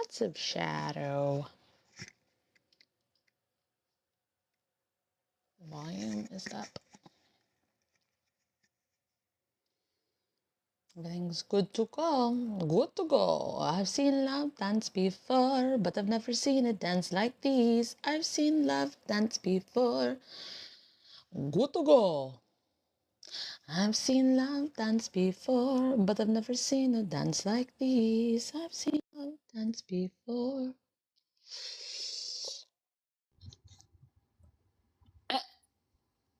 lots of shadow. Volume is up. Everything's good to go. Good to go. I've seen love dance before, but I've never seen it dance like these. I've seen love dance before. Good to go. I've seen love dance before, but I've never seen a dance like these. I've seen love dance before.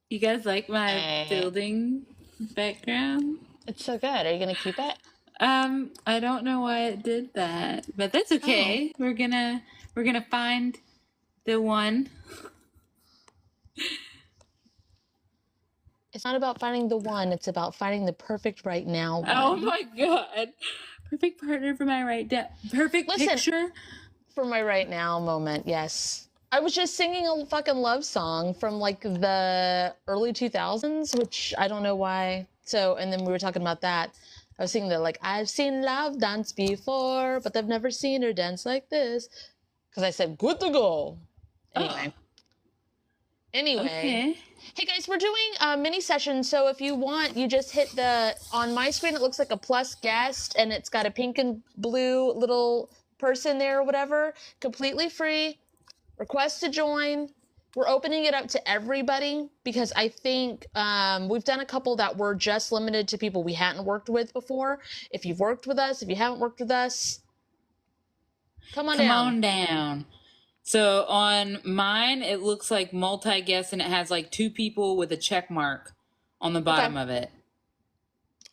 You guys like my building background? It's so good. Are you gonna keep it? I don't know why it did that, but that's okay. We're gonna find the one. It's not about finding the one, it's about finding the perfect right now one. Oh my god. Perfect partner for my perfect picture for my right now moment, yes. I was just singing a fucking love song from like the early 2000s, which I don't know why. So, and then we were talking about that. I was singing the like, I've seen love dance before, but I've never seen her dance like this. Because I said, good to go. Anyway. Anyway. Okay. Hey guys, we're doing a mini session, so if you want, you just hit the, on my screen it looks like a plus guest, and it's got a pink and blue little person there or whatever, completely free, request to join. We're opening it up to everybody, because I think we've done a couple that were just limited to people we hadn't worked with before. If you've worked with us, if you haven't worked with us, come on down. So on mine, it looks like multi-guest, and it has like 2 people with a check mark on the bottom of it.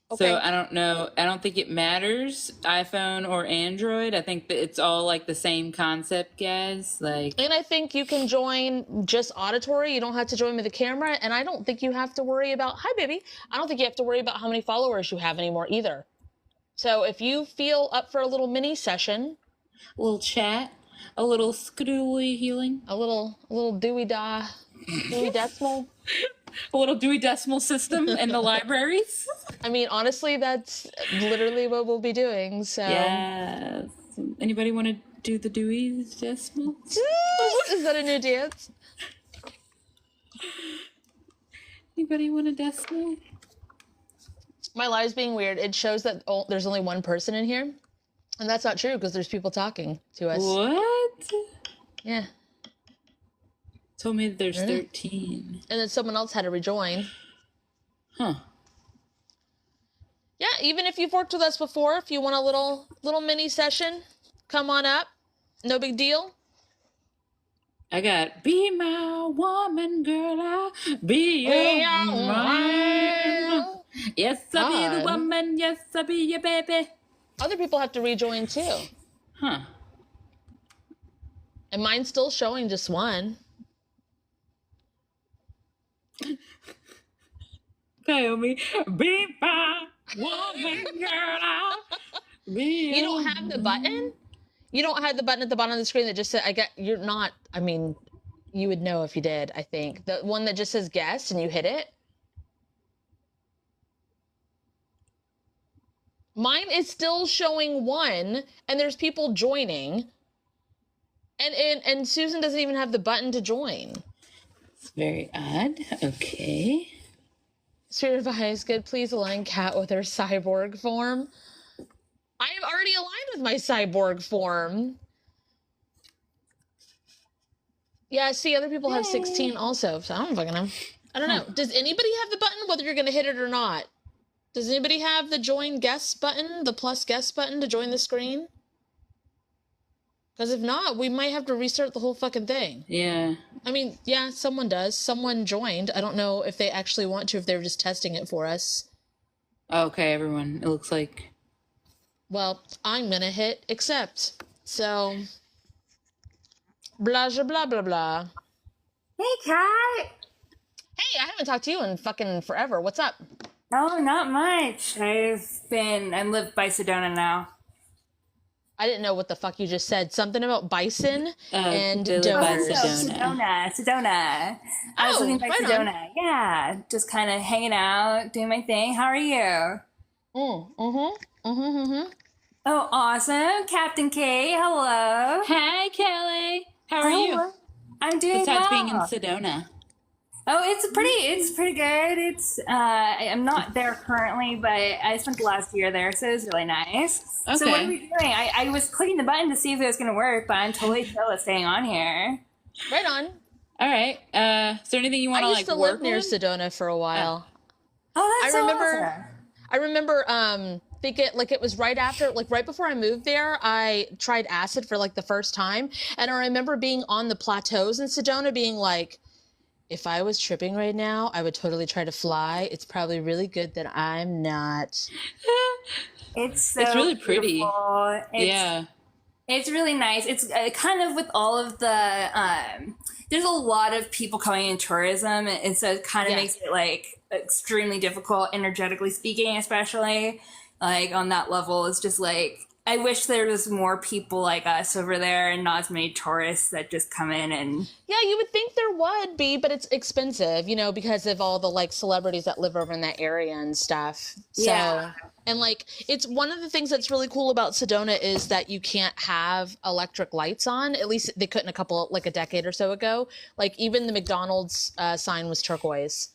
Okay. So I don't know. I don't think it matters, iPhone or Android. I think that it's all like the same concept, guys. Like, and I think you can join just auditory. You don't have to join with the camera. And I don't think you have to worry about, hi, baby. I don't think you have to worry about how many followers you have anymore either. So if you feel up for a little mini session, a little chat, a little skidooly healing, a little Dewey Decimal. A little Dewey Decimal System in the libraries. I mean, honestly, that's literally what we'll be doing. So yes. Anybody want to do the Dewey Decimal? Is that a new dance? Anybody want a decimal? My live's being weird. It shows that there's only one person in here, and that's not true because there's people talking to us. What? Yeah. Told me that there's 13. And then someone else had to rejoin. Huh. Yeah, even if you've worked with us before, if you want a little mini session, come on up. No big deal. I got, be my woman, girl, I'll be your man. Yes, I'll be the woman. Yes, I'll be your baby. Other people have to rejoin too. Huh. And mine's still showing just one. Tell me, be my woman, girl. You don't have the button? You don't have the button at the bottom of the screen that just said, you're not, I mean, you would know if you did, I think. The one that just says guest and you hit it. Mine is still showing one, and there's people joining. And Susan doesn't even have the button to join. It's very odd. Okay. Spirit advice, good. Please align Kat with her cyborg form. I am already aligned with my cyborg form. Yeah, see, other people have 16 also, so I don't fucking know. I don't know. Does anybody have the button, whether you're going to hit it or not? Does anybody have the join guest button, the plus guest button to join the screen? Because if not, we might have to restart the whole fucking thing. Yeah. I mean, yeah, someone does. Someone joined. I don't know if they actually want to, if they were just testing it for us. Okay, everyone. It looks like... Well, I'm going to hit accept. So, blah, blah, blah, blah, blah. Hey, Kat. Hey, I haven't talked to you in fucking forever. What's up? Oh, not much. I live by Sedona now. I didn't know what the fuck you just said. Something about bison and Sedona. I was living by Sedona. Yeah, just kind of hanging out, doing my thing. How are you? Oh, awesome. Captain K, hello. Hi, Kelly. How are you? Hello. I'm doing Besides being in well. Sedona. Oh, it's pretty good. I'm not there currently, but I spent the last year there, so it was really nice. So what are Okay. we doing? I was clicking the button to see if it was going to work, but I'm totally chill at staying on here. Right on. All right. Is there anything you want I to used to work live near on? Sedona for a while. Oh, that's I so remember awesome. I remember thinking like it was right after, like right before I moved there, I tried acid for like the first time. And I remember being on the plateaus in Sedona being like, if I was tripping right now, I would totally try to fly. It's probably really good that I'm not. It's It's so really pretty. beautiful. Yeah. It's really nice. It's kind of with all of there's a lot of people coming in tourism, and so it kind of Yeah. makes it like extremely difficult, energetically speaking, especially like on that level. It's just like, I wish there was more people like us over there and not as many tourists that just come in and. Yeah, you would think there would be, but it's expensive, because of all the like celebrities that live over in that area and stuff. So, Yeah. and like it's one of the things that's really cool about Sedona is that you can't have electric lights on. At least they couldn't like a decade or so ago. Like even the McDonald's sign was turquoise.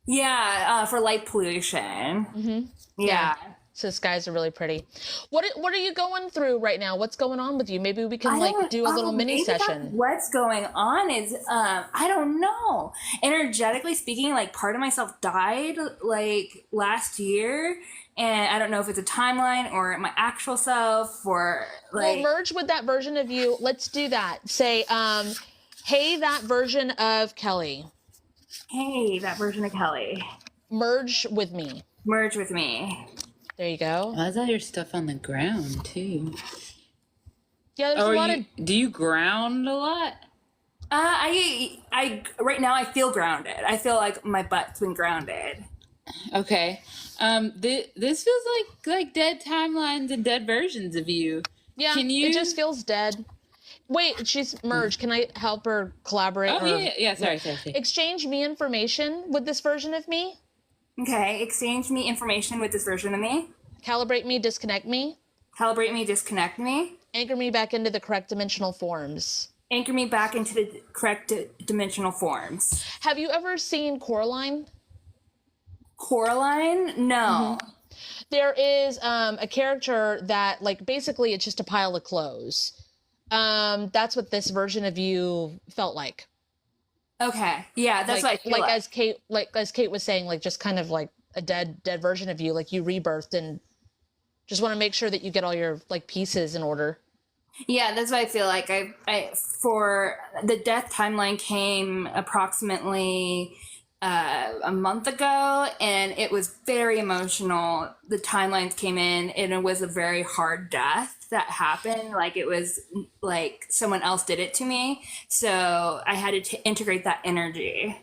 Yeah, for light pollution. Mm-hmm. Yeah. So the skies are really pretty. What are you going through right now? What's going on with you? Maybe we can like do a little mini maybe that's session. what's going on is I don't know. Energetically speaking, like part of myself died like last year, and I don't know if it's a timeline or my actual self or like. Well, merge with that version of you. Let's do that. Say, hey, that version of Kelly. Hey, that version of Kelly. Merge with me. Merge with me. There you go. Why is all your stuff on the ground too? Yeah, there's a lot of. Do you ground a lot? I right now I feel grounded. I feel like my butt's been grounded. Okay. This feels like dead timelines and dead versions of you. Yeah, Can you? it just feels dead. Wait, she's merged. Can I help her collaborate? Oh yeah. Sorry. Exchange me information with this version of me. Okay, exchange me information with this version of me. Calibrate me, disconnect me. Calibrate me, disconnect me. Anchor me back into the correct dimensional forms. Anchor me back into the correct dimensional forms. Have you ever seen Coraline? Coraline? No. Mm-hmm. There is a character that, like, basically it's just a pile of clothes. That's what this version of you felt like. Okay. Yeah, that's like, what I feel like. As Kate was saying, like just kind of like a dead version of you, like you rebirthed and just want to make sure that you get all your like pieces in order. Yeah, that's what I feel like. I for the death timeline came approximately a month ago, and it was very emotional. The timelines came in, and it was a very hard death that happened. Like it was like someone else did it to me, so I had to integrate that energy.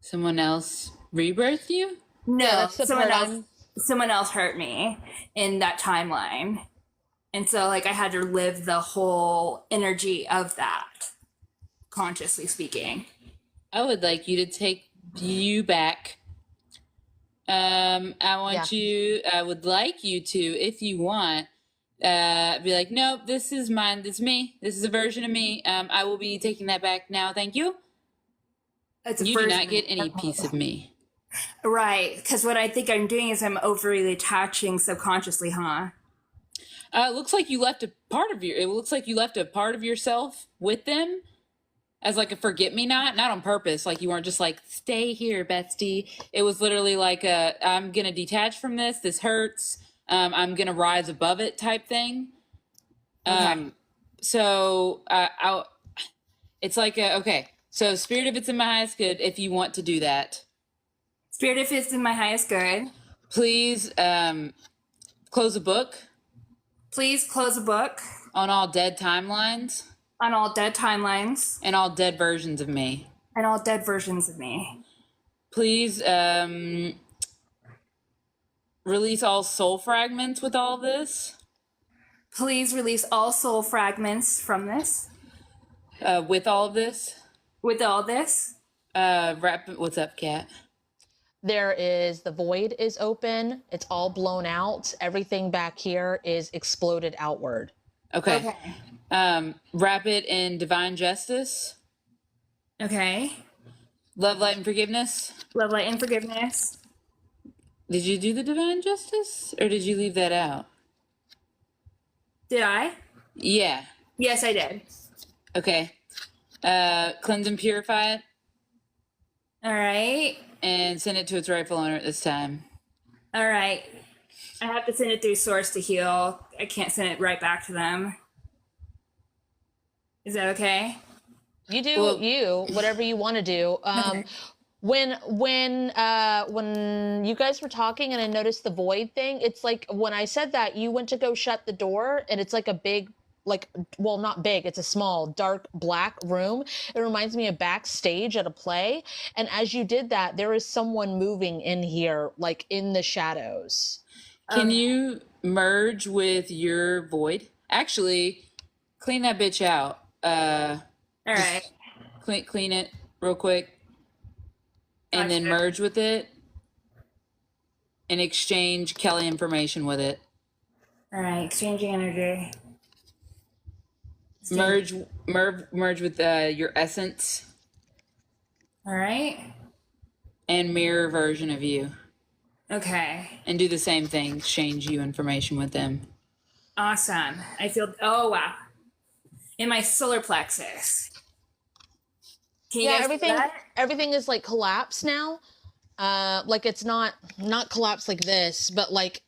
Someone else rebirthed you? No, Yeah, that's the someone else hurt me in that timeline. And so like I had to live the whole energy of that, consciously speaking. I would like you to take you back. I would like you to, if you want, be like, nope, this is mine, this is me, this is a version of me. I will be taking that back now, thank you. You do not get any piece of me. Right, because what I think I'm doing is I'm overly attaching subconsciously, huh? It looks like you left a part of yourself with them as like a forget-me-not, not on purpose. Like you weren't just like, stay here, Betsy. It was literally like I'm gonna detach from this. This hurts. I'm gonna rise above it type thing. Okay. So it's like okay. So spirit, if it's in my highest good, if you want to do that, Spirit, if it's in my highest good, please close a book. Please close a book on all dead timelines. On all dead timelines. And all dead versions of me. And all dead versions of me. Please release all soul fragments with all this. Please release all soul fragments from this. With all of this. With all this. What's up, Kat? The void is open. It's all blown out. Everything back here is exploded outward. Okay. Wrap it in divine justice. Okay. Love, light, and forgiveness. Love, light, and forgiveness. Did you do the divine justice, or did you leave that out? Did I? Yeah. Yes, I did. Okay. Cleanse and purify it. All right. And send it to its rightful owner at this time. All right. I have to send it through Source to heal. I can't send it right back to them. Is that okay? You do whatever you want to do. When you guys were talking and I noticed the void thing, it's like when I said that, you went to go shut the door and it's like a big, well, not big, it's a small, dark, black room. It reminds me of backstage at a play. And as you did that, there is someone moving in here, like in the shadows. Can you merge with your void? Actually, clean that bitch out. All right. Clean it real quick. And then merge with it. And exchange Kelly information with it. All right. Exchanging energy. Merge with your essence. All right. And mirror version of you. Okay. And do the same thing. Exchange you information with them. Awesome. I feel, oh, wow. In my solar plexus. Can you guys see that? Everything is like collapsed now. Like it's not collapsed like this, but like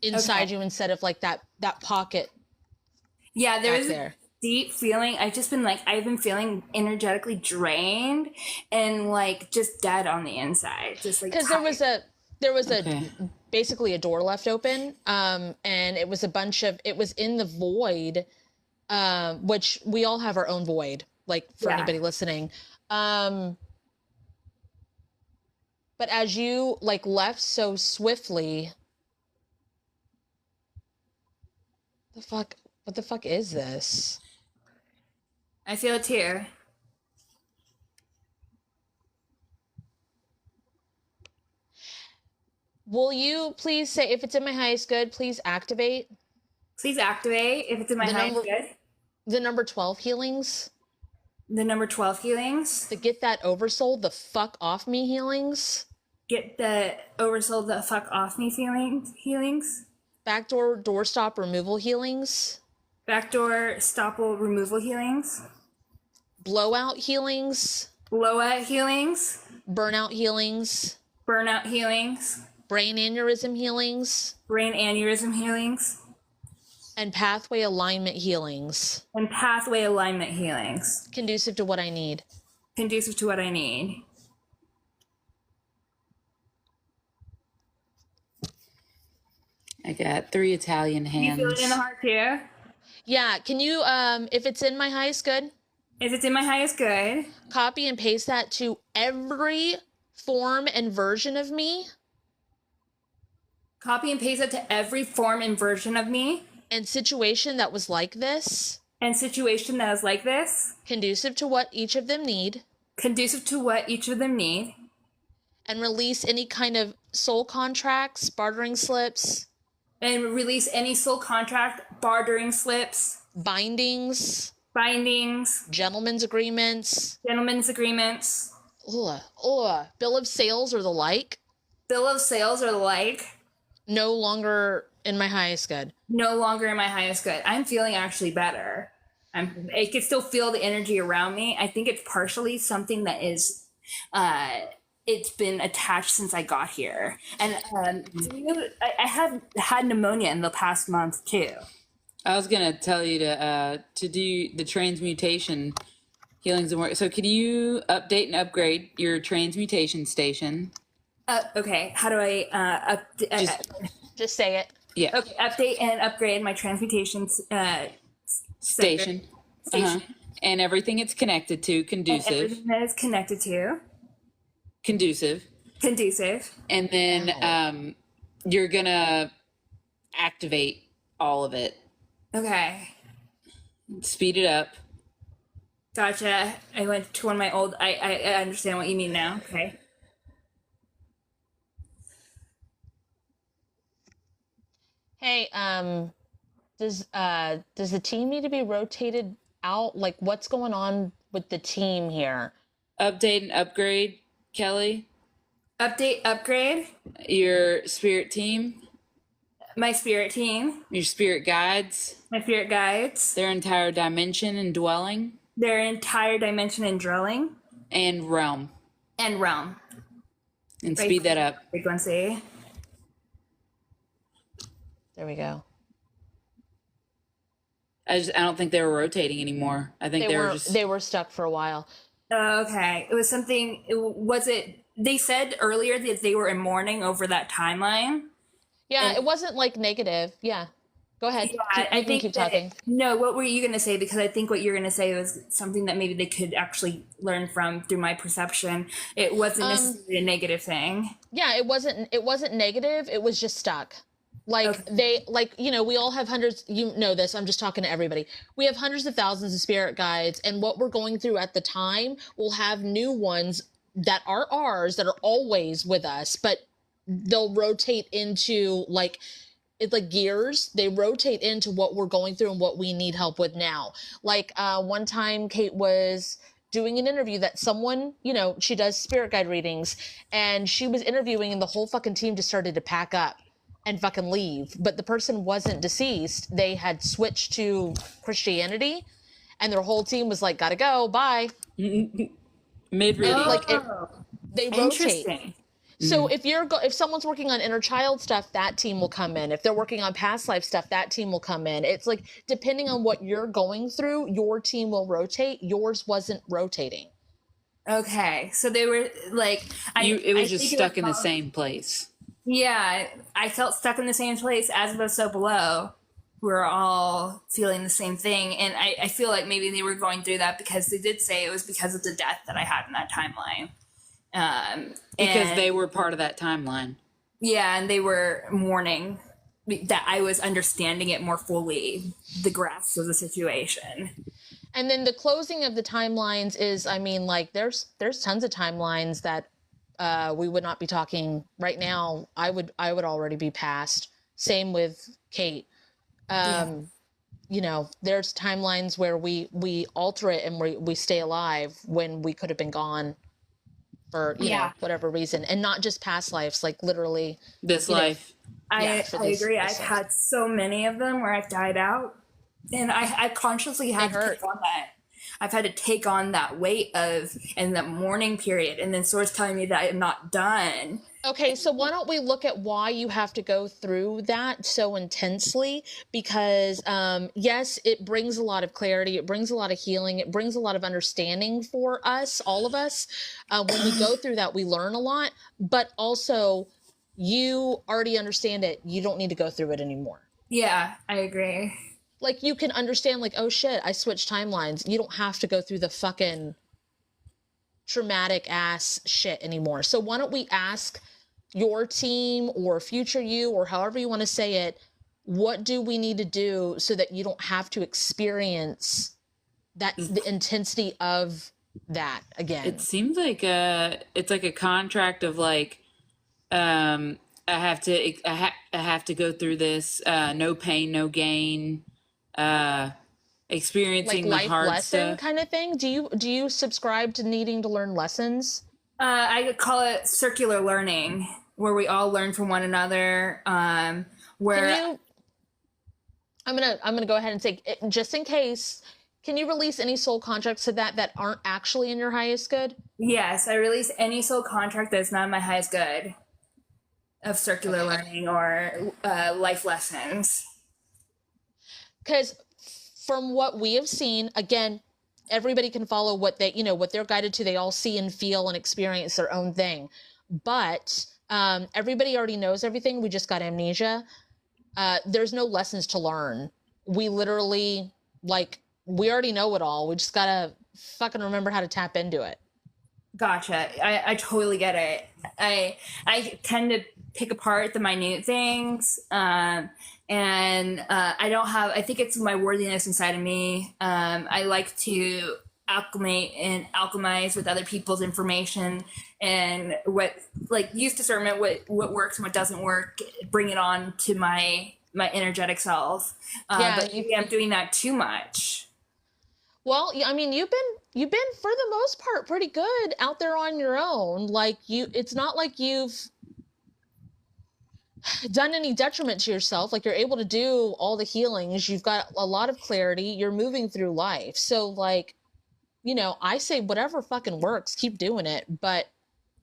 inside you instead of like that pocket. Yeah, there is a deep feeling. I've been feeling energetically drained and like just dead on the inside. Just like, because there was basically a door left open, and it was it was in the void, which we all have our own void, like for anybody listening. But as you like left so swiftly, what the fuck is this? I feel a tear. Will you please say, if it's in my highest good, please activate? Please activate if it's in my highest good. The number 12 healings. The number 12 healings. To get that oversoul the fuck off me healings. Get the oversoul the fuck off me healings. Backdoor doorstop removal healings. Backdoor stopple removal healings. Blowout healings. Blowout healings. Burnout healings. Burnout healings. Brain aneurysm healings. Brain aneurysm healings. And pathway alignment healings. And pathway alignment healings. Conducive to what I need. Conducive to what I need. I got 3 Italian hands. You feel it in the heart too? Yeah, can you, if it's in my highest good? If it's in my highest good. Copy and paste that to every form and version of me. Copy and paste it to every form and version of me. And situation that was like this. And situation that is like this. Conducive to what each of them need. Conducive to what each of them need. And release any kind of soul contracts, bartering slips. And release any soul contract, bartering slips. Bindings. Gentlemen's agreements. Bill of sales or the like. No longer in my highest good. I'm feeling actually better. I can still feel the energy around me. I think it's partially something that is, it's been attached since I got here. And I have had pneumonia in the past month too. I was gonna tell you to do the transmutation healings and work. So can you update and upgrade your transmutation station? Okay. How do I just say it? Yeah. Okay. Update and upgrade my transmutation station. And everything it's connected to, conducive. And everything that is connected to. Conducive. And then you're gonna activate all of it. Okay. Speed it up. Gotcha. I went to one of my old. I understand what you mean now. Okay. Hey, does the team need to be rotated out? Like, what's going on with the team here? Update and upgrade, Kelly. Update, upgrade. Your spirit team, My spirit team. your spirit guides, My spirit guides. their entire dimension and dwelling, Their entire dimension and drilling. and realm. And realm. And speed that up. Frequency. There we go. I don't think they were rotating anymore. I think They were stuck for a while. Okay. It was something, they said earlier that they were in mourning over that timeline. Yeah, it wasn't like negative. Yeah. Go ahead. Yeah, I think keep talking. No, what were you going to say? Because I think what you're going to say was something that maybe they could actually learn from through my perception. It wasn't necessarily a negative thing. Yeah, it wasn't negative. It was just stuck. Like we all have hundreds, you know this, I'm just talking to everybody. We have hundreds of thousands of spirit guides, and what we're going through at the time, we'll have new ones that are ours that are always with us, but they'll rotate into it's like gears. They rotate into what we're going through and what we need help with now. Like one time Kate was doing an interview that someone, she does spirit guide readings, and she was interviewing and the whole fucking team just started to pack up and fucking leave. But the person wasn't deceased. They had switched to Christianity, and their whole team was like, gotta go, bye. Mid-reading. They rotate. So if someone's working on inner child stuff, that team will come in. If they're working on past life stuff, that team will come in. It's like, depending on what you're going through, your team will rotate. Yours wasn't rotating. Okay. So they were like, it was just stuck in the same place. Yeah. I felt stuck in the same place as above, so below. We're all feeling the same thing. And I feel like maybe they were going through that because they did say it was because of the death that I had in that timeline. Because they were part of that timeline. Yeah, and they were mourning that I was understanding it more fully, the grasp of the situation. And then the closing of the timelines is, there's tons of timelines that we would not be talking right now. I would already be past. Same with Kate. There's timelines where we alter it and we stay alive when we could have been gone for whatever reason, and not just past lives, like literally this life. I agree. I've had so many of them where I've died out, and I consciously had to take on that. I've had to take on that weight and that mourning period, and then source telling me that I'm not done. Okay, so why don't we look at why you have to go through that so intensely? Because yes, it brings a lot of clarity, it brings a lot of healing, it brings a lot of understanding for us, all of us. When we go through that, we learn a lot, but also you already understand it. You don't need to go through it anymore. Yeah, I agree. Like, you can understand, like, oh shit, I switched timelines. You don't have to go through the fucking traumatic ass shit anymore. So why don't we ask your team or future you, or however you want to say it, what do we need to do so that you don't have to experience the intensity of that again? It seems like it's like a contract of like, I have to go through this, no pain, no gain, experiencing like the life hard lesson stuff. kind of thing. Do you subscribe to needing to learn lessons? I could call it circular learning, where we all learn from one another. I'm gonna go ahead and say, just in case, can you release any soul contracts to that aren't actually in your highest good? Yes, I release any soul contract that's not in my highest good of circular learning or life lessons. Because from what we have seen, again, everybody can follow what they're guided to. They all see and feel and experience their own thing. But everybody already knows everything. We just got amnesia. There's no lessons to learn. We literally, we already know it all. We just gotta fucking remember how to tap into it. Gotcha. I totally get it. I tend to pick apart the minute things. I think it's my worthiness inside of me. I like to alchemize with other people's information and use discernment, what works and what doesn't work, bring it on to my my energetic self. But maybe I'm doing that too much. Well, I mean, you've been for the most part pretty good out there on your own. Like it's not like you've done any detriment to yourself. Like, you're able to do all the healings. You've got a lot of clarity. You're moving through life. So, like, you know, I say whatever fucking works, keep doing it. But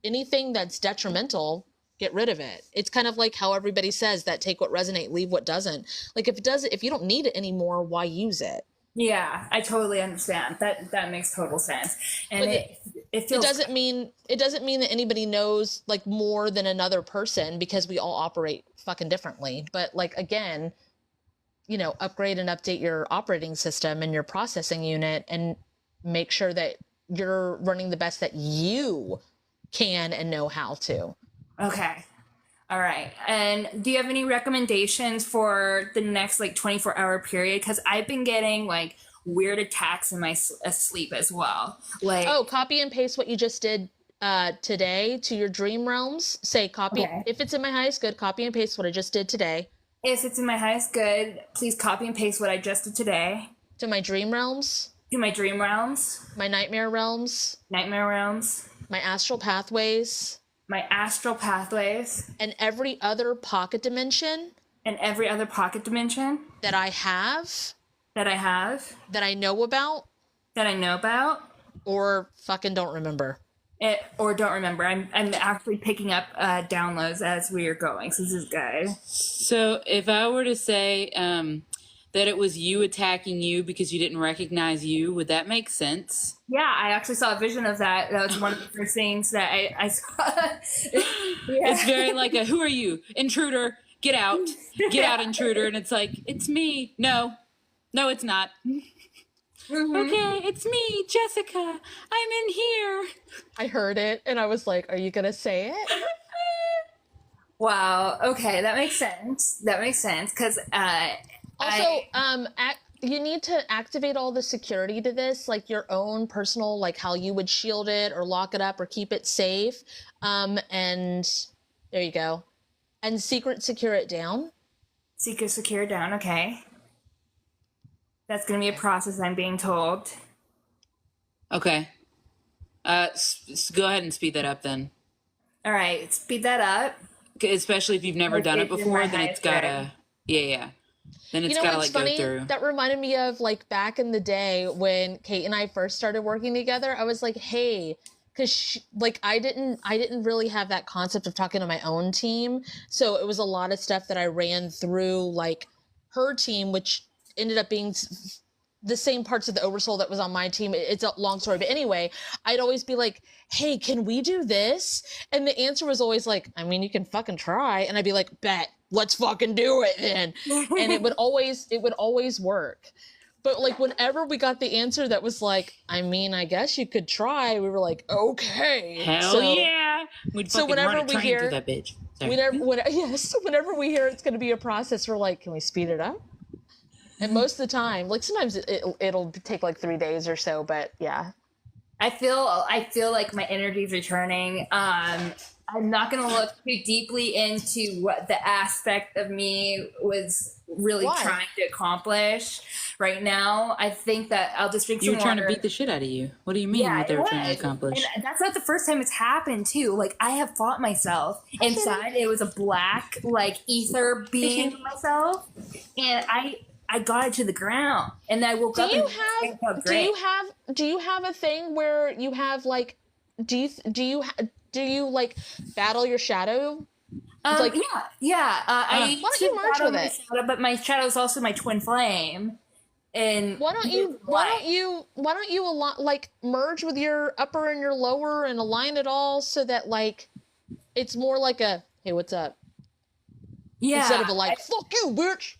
anything that's detrimental, get rid of it. It's kind of like how everybody says that take what resonate, leave what doesn't. Like, if you don't need it anymore, why use it? Yeah, I totally understand. That makes total sense. And it feels, it doesn't mean that anybody knows like more than another person, because we all operate fucking differently. But like, again, you know, upgrade and update your operating system and your processing unit, and make sure that you're running the best that you can and know how to. Okay. All right. And do you have any recommendations for the next like 24-hour period? Because I've been getting like weird attacks in my sleep as well. Like, oh, copy and paste what you just did today to your dream realms. Say copy, okay. If it's in my highest good, copy and paste what I just did today. If it's in my highest good, please copy and paste what I just did today. To my dream realms. To my dream realms. My nightmare realms. Nightmare realms. My astral pathways. My astral pathways. And every other pocket dimension. And every other pocket dimension. That I have. That I have. That I know about. That I know about. Or fucking don't remember. Or don't remember. I'm actually picking up downloads as we are going, so this is good. So if I were to say that it was you attacking you because you didn't recognize you, would that make sense? Yeah, I actually saw a vision of that. That was one of the first things that I saw. Yeah. It's very like a, who are you? Intruder, get out. Get out, intruder. And it's like, it's me. No, it's not. Mm-hmm. Okay, it's me, Jessica. I'm in here. I heard it and I was like, are you going to say it? Wow. Okay, that makes sense. Because you need to activate all the security to this, like your own personal, like how you would shield it or lock it up or keep it safe. And there you go. And secure it down. Secure down. Okay. That's going to be a process, I'm being told. Okay. Go ahead and speed that up then. All right, speed that up. Especially if you've never done it before, then it's gotta, yeah. Then it's gotta like funny? go through. That reminded me of like back in the day when Kate and I first started working together. I was like, hey, because like I didn't really have that concept of talking to my own team, so it was a lot of stuff that I ran through like her team, which ended up being the same parts of the oversoul that was on my team. It's a long story, but anyway, I'd always be like, hey, can we do this? And the answer was always like, I mean, you can fucking try. And I'd be like, bet, let's fucking do it then. And it would always work. But like whenever we got the answer that was like, I mean, I guess you could try, we were like, okay. Hell yeah. We'd fucking run a train through that bitch. Whenever we hear it's going to be a process, we're like, can we speed it up? And most of the time, like sometimes it'll take like 3 days or so, but yeah. I feel like my energy is returning. I'm not going to look too deeply into what the aspect of me was really trying to accomplish right now. I think that I'll just drink some water. You were trying to beat the shit out of you. What do you mean what they were trying to accomplish? And that's not the first time it's happened too. Like I have fought myself inside. It was a black like ether being of myself, and I got it to the ground, and I woke up. Do you have a thing where you have like, do you like battle your shadow? Why don't you merge with it? Shadow, but my shadow is also my twin flame. And why don't you like merge with your upper and your lower and align it all so that like it's more like a hey, what's up? Yeah. Instead of a like fuck you, bitch.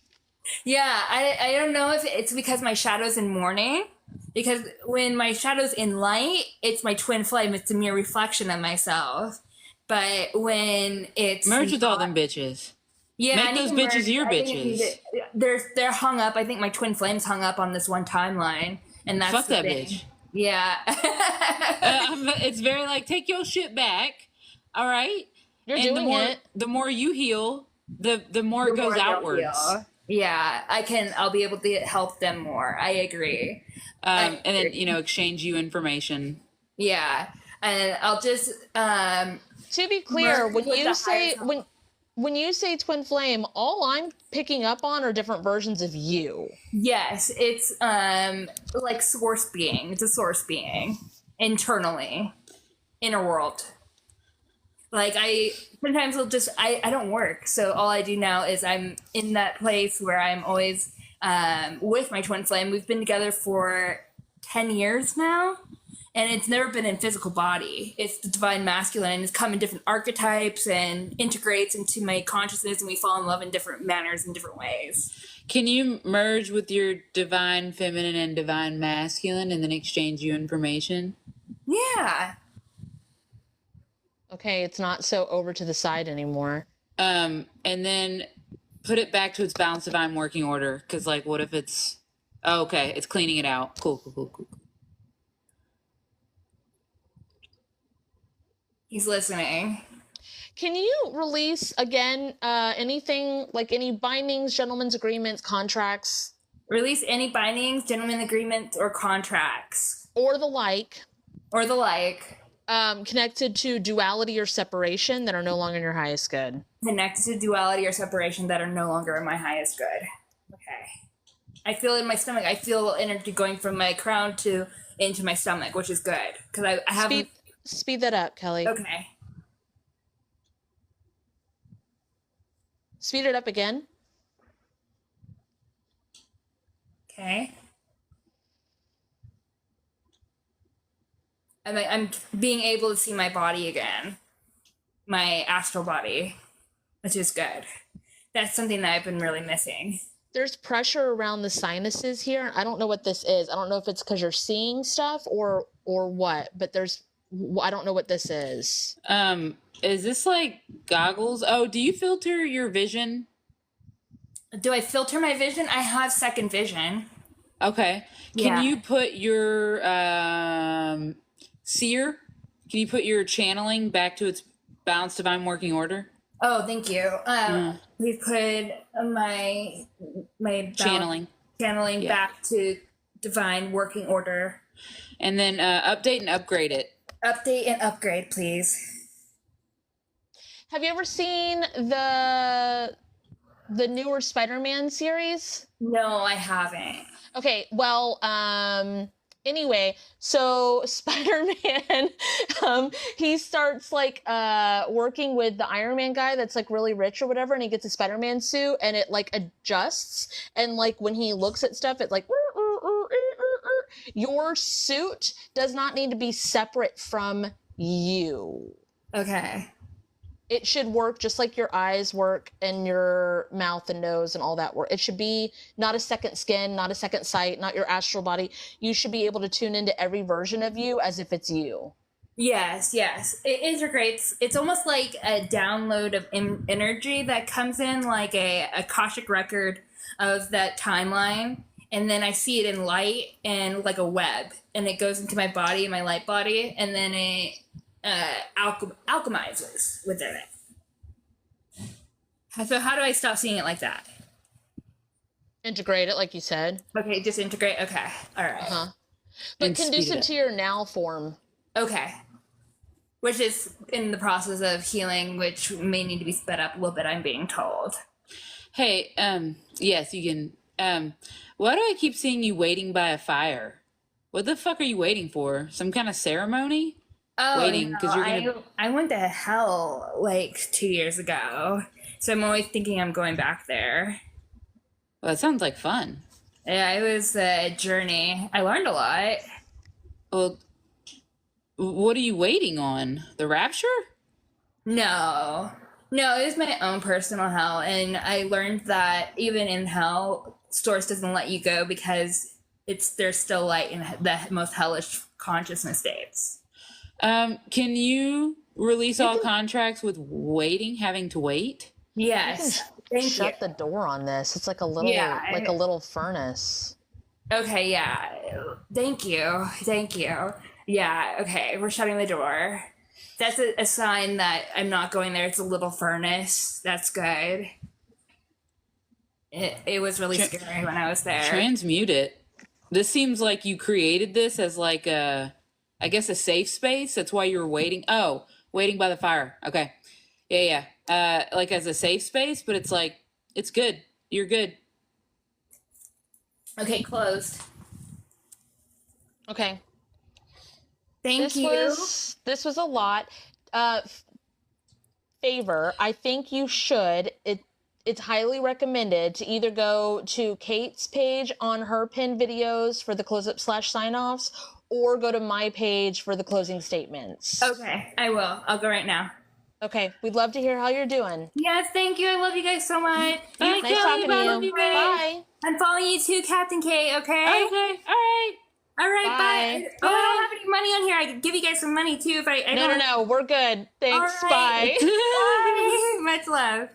Yeah, I don't know if it's because my shadow's in mourning, because when my shadow's in light, it's my twin flame. It's a mere reflection of myself. But when it's merge with all them bitches. Yeah, make those bitches your bitches. They're hung up. I think my twin flame's hung up on this one timeline, and that's fuck the that thing. bitch. Yeah, it's very like take your shit back. All right, you're doing it. The more you heal, the more it goes they'll outwards. heal. Yeah, I'll be able to help them more. I agree. And then, exchange you information. Yeah. And I'll just, to be clear, when you say twin flame, all I'm picking up on are different versions of you. Yes, it's like source being. It's a source being internally, inner world. Like sometimes I don't work, so all I do now is I'm in that place where I'm always with my twin flame. We've been together for 10 years now. And it's never been in physical body. It's the divine masculine, and it's come in different archetypes and integrates into my consciousness, and we fall in love in different manners in different ways. Can you merge with your divine feminine and divine masculine and then exchange you information? Yeah. Okay, it's not so over to the side anymore. And then put it back to its balanced divine working order. Because, like, what if it's... Oh, okay, it's cleaning it out. Cool. He's listening. Can you release again anything, like any bindings, gentlemen's agreements, contracts? Release any bindings, gentlemen agreements, or contracts. Or the like. Connected to duality or separation that are no longer in your highest good. Connected to duality or separation that are no longer in my highest good. Okay. I feel in my stomach. I feel energy going from my crown into my stomach, which is good. Because I haven't... Speed that up, Kelly. Okay. Speed it up again. Okay. I'm being able to see my body again. My astral body, which is good. That's something that I've been really missing. There's pressure around the sinuses here. I don't know what this is. I don't know if it's because you're seeing stuff or what, but I don't know what this is. Is this like goggles? Oh, do you filter your vision? Do I filter my vision? I have second vision. Okay. Can you put your seer? Can you put your channeling back to its balanced divine working order? Oh, thank you. We put my channeling back to divine working order. And then update and upgrade it. Update and upgrade, please. Have you ever seen the newer Spider-Man series? No, I haven't. Okay, well, anyway, so Spider-Man, he starts like working with the Iron Man guy that's like really rich or whatever, and he gets a Spider-Man suit, and it like adjusts, and like when he looks at stuff, it's like your suit does not need to be separate from you. Okay. It should work just like your eyes work and your mouth and nose and all that work. It should be not a second skin, not a second sight, not your astral body. You should be able to tune into every version of you as if it's you. Yes. It integrates. It's almost like a download of energy that comes in like a Akashic record of that timeline. And then I see it in light and like a web. And it goes into my body, my light body. And then it alchemizes within it. So how do I stop seeing it like that? Integrate it, like you said. Okay, just integrate. Okay, all right. Uh-huh. But conducive to your now form. Okay. Which is in the process of healing, which may need to be sped up a little bit, I'm being told. Hey, yes, you can. Why do I keep seeing you waiting by a fire? What the fuck are you waiting for? Some kind of ceremony? Oh, waiting because no, I went to hell like 2 years ago, so I'm always thinking I'm going back there. Well, that sounds like fun. Yeah, it was a journey. I learned a lot. Well, what are you waiting on? The rapture? No, it was my own personal hell, and I learned that even in hell, Source doesn't let you go because there's still light in the most hellish consciousness states. Can you release all contracts with having to wait? Yes. Shut the door on this. It's like a little furnace. Okay, yeah. Thank you. Yeah, okay. We're shutting the door. That's a sign that I'm not going there. It's a little furnace. That's good. It was really scary when I was there. Transmute it. This seems like you created this as like I guess a safe space. That's why you were waiting. Oh, waiting by the fire. Okay. Yeah. Like as a safe space, but it's like, it's good. You're good. Okay, closed. Okay. Thank you. This was a lot. Favor, I think you should. It's highly recommended to either go to Kate's page on her pinned videos for the close-up / sign-offs, or go to my page for the closing statements. Okay, I will. I'll go right now. Okay, we'd love to hear how you're doing. Yes, thank you. I love you guys so much. Bye, Nice talking to you. Bye. I'm following you too, Captain Kate, okay? Okay. All right. All right, Bye. bye. Oh, I don't have any money on here. I could give you guys some money too if I don't. No, we're good. Thanks. All right. Bye. Bye. Much love.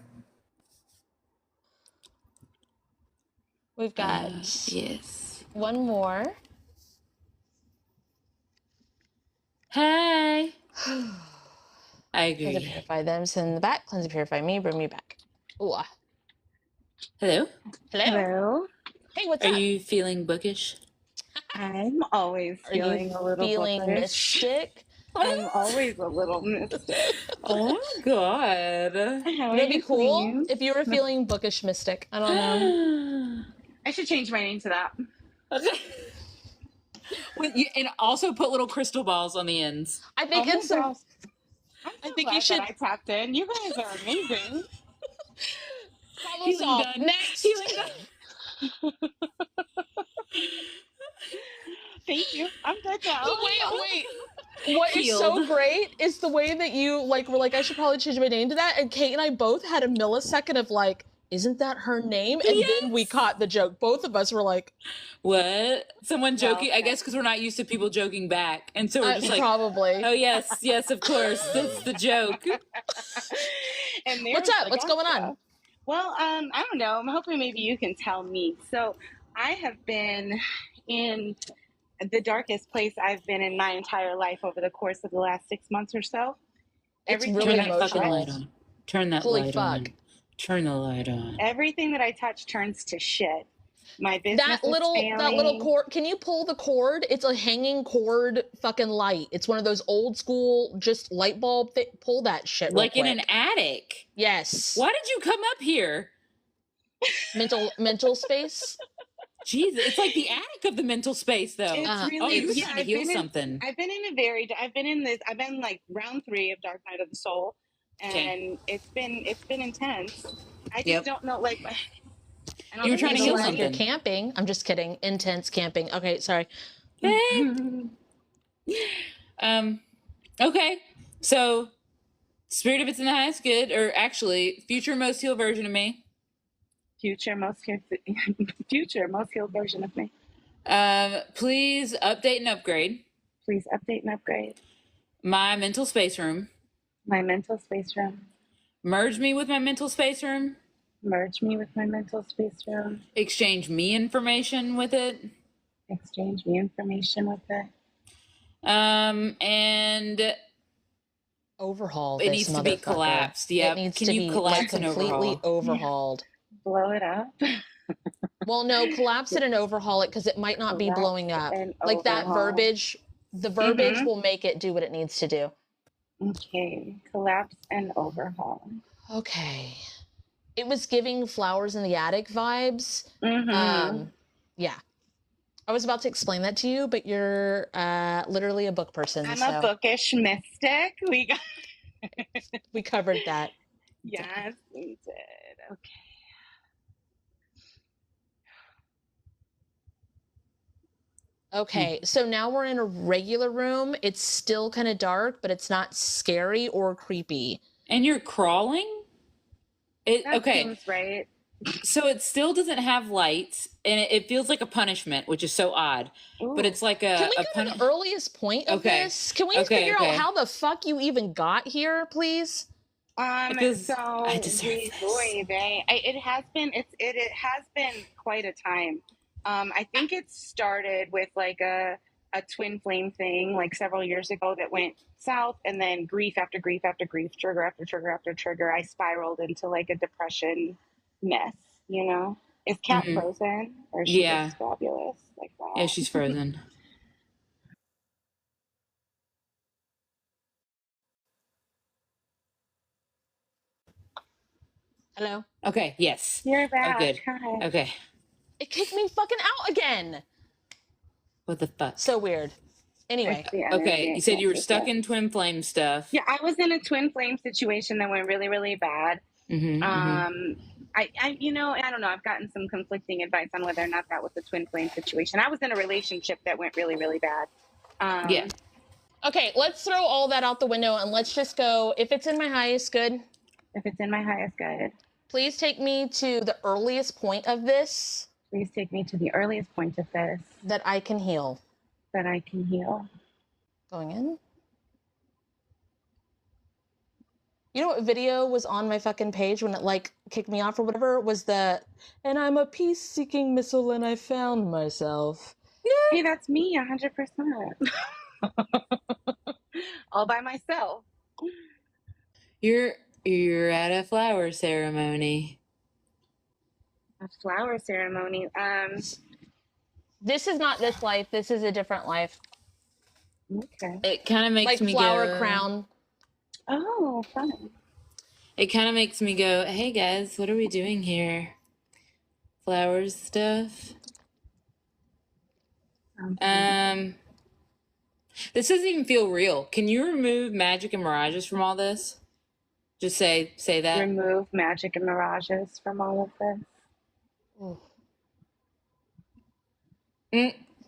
We've got Yes. one more. Hey. I Cleanse and agree. purify them, send in the back. Cleanse and purify me, bring me back. Ooh. Hello. Hello. Hello. Hey, what's Are up? you feeling bookish? I'm always Are you feeling a little feeling bookish. mystic? I'm always a little mystic. Oh my god. How Would it be cool feeling? if you were feeling bookish mystic? I don't know. I should change my name to that. And also put little crystal balls on the ends. I think Oh my it's some. gosh. I'm so I think glad you should that I tapped in. You guys are amazing. problem Healing solved. done. Next. Healing done. Thank you. I'm good now. Wait. What is so Healed. great is the way that you were like, I should probably change my name to that. And Kate and I both had a millisecond of like, isn't that her name? And then we caught the joke. Both of us were like, What? Someone joking? I okay. guess because we're not used to people joking back, and so we're just like, probably. oh yes, of course, that's the joke. And What's up? What's going on? Well, I don't know. I'm hoping maybe you can tell me. So I have been in the darkest place I've been in my entire life over the course of the last 6 months or so. It's Everything really Turn that fucking emotional. light on. Turn that Holy light fuck. on. Turn the light on. Everything that I touch turns to shit. My business That is little failing. cord, can you pull the cord? It's a hanging cord fucking light. It's one of those old school just light bulb pull that shit real Like in quick. an attic. Yes. Why did you come up here? Mental space. Jesus, it's like the attic of the mental space, though. It's really, you were yeah, trying to heal something. I've been like round 3 of Dark Night of the Soul, and it's been intense. I just don't know, like, I don't You were think trying to it's heal like- Like you're something. camping. I'm just kidding. Intense camping. Okay, sorry. Okay. So, Spirit of It's in the Highest Good, or actually, future most healed version of me. future most healed version of me. Please update and upgrade Please update and upgrade my mental space room. my mental space room. Merge me with my mental space room. Merge me with my mental space room. Exchange me information with it. Exchange me information with it. And Overhaul it this needs to be motherfucker. collapsed. Yeah. It needs Can to you be collapse like and completely overhaul? overhauled. Blow it up. Well, no, collapse it and overhaul it because it might not be Collapse blowing up. and Like that overhaul. verbiage, the verbiage Mhm. will make it do what it needs to do. Okay. Collapse and overhaul. Okay. It was giving flowers in the attic vibes. Mm-hmm. Yeah. I was about to explain that to you, but you're literally a book person. I'm so a bookish mystic. we covered that. Yes, we did. Okay. Okay, so now we're in a regular room. It's still kind of dark, but it's not scary or creepy. And you're crawling? That Okay. seems right. So it still doesn't have lights, and it feels like a punishment, which is so odd. But Ooh. it's like Can we a go to the earliest point of Okay. this? Can we Okay, figure okay. out how the fuck you even got here, please? Because So I deserve this. it has been quite a time. I think it started with like a a twin flame thing like several years ago that went south, and then grief after grief after grief, trigger after trigger after trigger, I spiraled into like a depression mess, you know? Is Kat frozen, or is she just fabulous like that? Yeah, she's frozen. Hello? Okay, yes. You're back. Oh, good. Hi. Okay. It kicked me fucking out again. What the fuck? So weird. Anyway. Okay, you said you were stuck in twin flame stuff. Yeah, I was in a twin flame situation that went really, really bad. I you know, I don't know. I've gotten some conflicting advice on whether or not that was a twin flame situation. I was in a relationship that went really, really bad. Yeah. Okay, let's throw all that out the window and let's just go. If it's in my highest good. If it's in my highest good. Please take me to the earliest point of this. Please take me to the earliest point of this. That I can heal. That I can heal. Going in. You know what video was on my fucking page when it like kicked me off or whatever? Was the, and I'm a peace-seeking missile and I found myself. Hey, that's me, 100%. All by myself. You're at a flower ceremony. A flower ceremony. This is not this life. This is a different life. Okay. It kind of makes like me flower go, crown. Oh, fun. It kind of makes me go, hey guys, what are we doing here? Flowers stuff. This doesn't even feel real. Can you remove magic and mirages from all this? Just say that. Remove magic and mirages from all of this.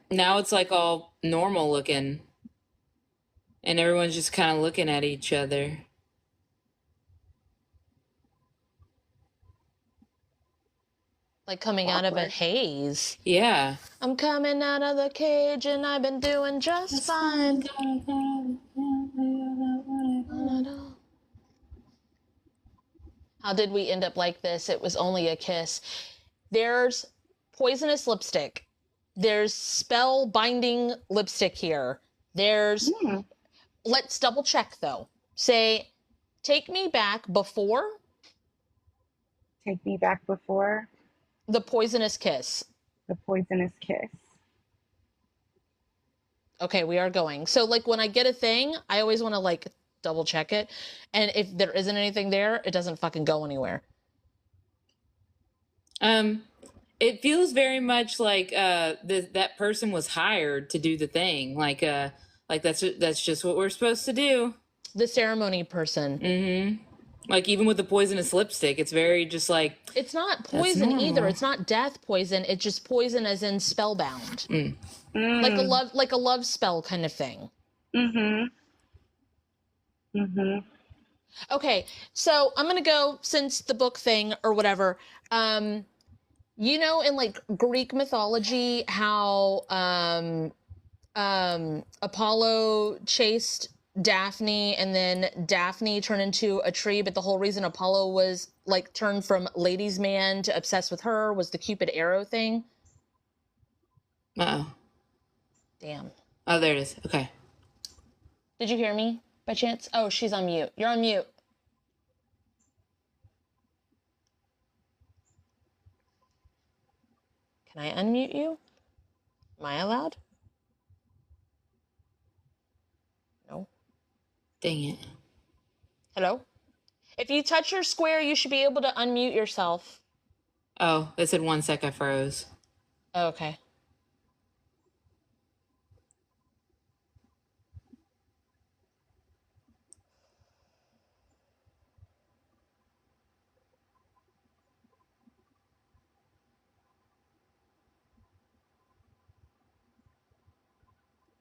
Now it's like all normal looking. And everyone's just kind of looking at each other. Like coming out of a haze. Yeah. I'm coming out of the cage and I've been doing just fine. How did we end up like this? It was only a kiss. There's poisonous lipstick. There's spell binding lipstick here. There's, let's double check though. Say, take me back before. Take me back before. The poisonous kiss. The poisonous kiss. Okay, we are going. So like when I get a thing, I always want to like double check it. And if there isn't anything there, it doesn't fucking go anywhere. It feels very much like that person was hired to do the thing. Like that's just what we're supposed to do. The ceremony person. Like even with the poisonous lipstick, it's very just like, it's not poison either. It's not death poison. It's just poison as in spellbound. Like a love spell kind of thing. Okay, so I'm gonna go, since the book thing or whatever. You know, in like Greek mythology, how Apollo chased Daphne and then Daphne turned into a tree, but the whole reason Apollo was like turned from ladies' man to obsessed with her was the Cupid arrow thing. Damn. Oh, there it is. Okay. Did you hear me by chance? Oh, she's on mute. You're on mute. Can I unmute you? Am I allowed? No. Dang it. Hello? If you touch your square, you should be able to unmute yourself. Oh, it said 1 sec, I froze. Oh, okay.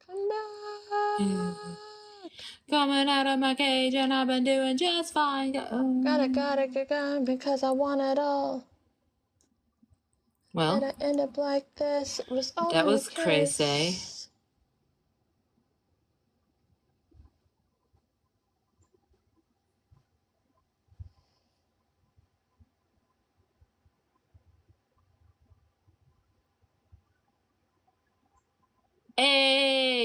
Come back. Coming out of my cage and I've been doing just fine. Got because I want it all. Well, did I end up like this? It was only that was a crazy. kiss. Hey.